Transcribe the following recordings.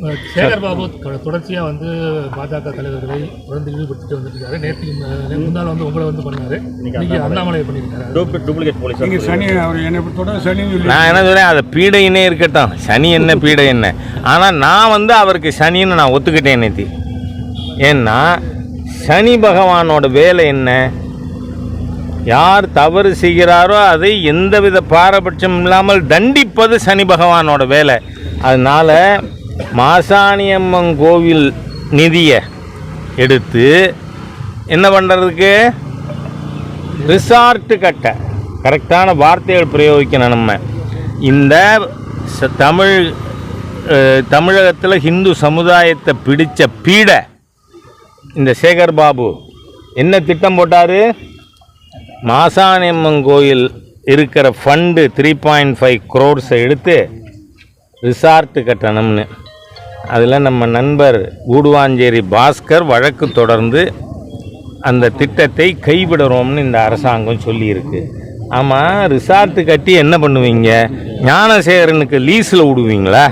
சேகர் பாபு தொடர்ச்சியாக வந்து பாஜக தலைவர்களை தொடர்ந்து ஈடுபடுத்திட்டு வந்துருக்காரு. நேற்று முன்னாள் வந்து உங்களை வந்து பண்ணாரு, இன்னைக்கு அண்ணாமலை பண்ணியிருக்காரு. டூப்ளிகேட் போலீஸ் சனி அவர் என்னை தொடர் சனி நான் என்ன சொல்றேன், அதை பீடையினே இருக்கட்டும், சனி என்ன பீடை என்ன. ஆனால் நான் வந்து அவருக்கு சனின்னு நான் ஒத்துக்கிட்டேன் நேற்று. ஏன்னா சனி பகவானோட வேலை என்ன? யார் தவறு செய்கிறாரோ அதை எந்தவித பாரபட்சம் இல்லாமல் தண்டிப்பது சனி பகவானோட வேலை. அதனால் மாசாணியம்மன் கோவில் நிதியை எடுத்து என்ன பண்ணுறதுக்கு, ரிசார்ட்டு கட்ட கரெக்டான வார்த்தைகள் பிரயோகிக்கணும். நம்ம இந்த தமிழகத்தில் ஹிந்து சமுதாயத்தை பிடித்த பீடை இந்த சேகர் பாபு என்ன திட்டம் போட்டார்? மாசாணியம்மன் கோயில் இருக்கிற ஃபண்டு 3.5 crores எடுத்து ரிசார்ட்டு கட்டணும்னு. அதில் நம்ம நண்பர் கூடுவாஞ்சேரி பாஸ்கர் வழக்கு தொடர்ந்து அந்த திட்டத்தை கைவிடுறோம்னு இந்த அரசாங்கம் சொல்லியிருக்கு. ஆமாம், ரிசார்ட்டு கட்டி என்ன பண்ணுவீங்க? ஞானசேகரனுக்கு லீஸில் விடுவீங்களா?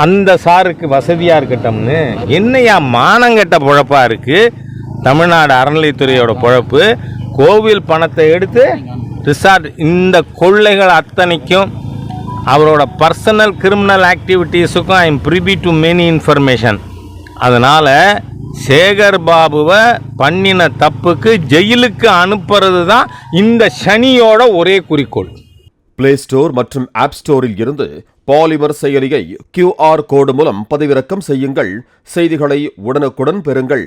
அந்த சாருக்கு வசதியாக இருக்கட்டும்னு. என்னையா மானங்கெட்ட பொழப்பாக இருக்குது தமிழ்நாடு அறநிலைத்துறையோட பொழப்பு. கோவில் பணத்தை எடுத்து ரிசார்ட், இந்த கொள்ளைகள் அத்தனைக்கும் அவரோட பர்சனல் கிரிமினல் ஆக்டிவிட்டீஸுக்கும் I am privy to many information. அதனால் சேகர் பாபுவை பண்ணின தப்புக்கு ஜெயிலுக்கு அனுப்புறது தான் இந்த சனியோட ஒரே குறிக்கோள். பிளே ஸ்டோர் மற்றும் ஆப் ஸ்டோரில் இருந்து பாலிமர் செயலியை QR கோடு மூலம் பதிவிறக்கம் செய்யுங்கள். செய்திகளை உடனுக்குடன் பெறுங்கள்.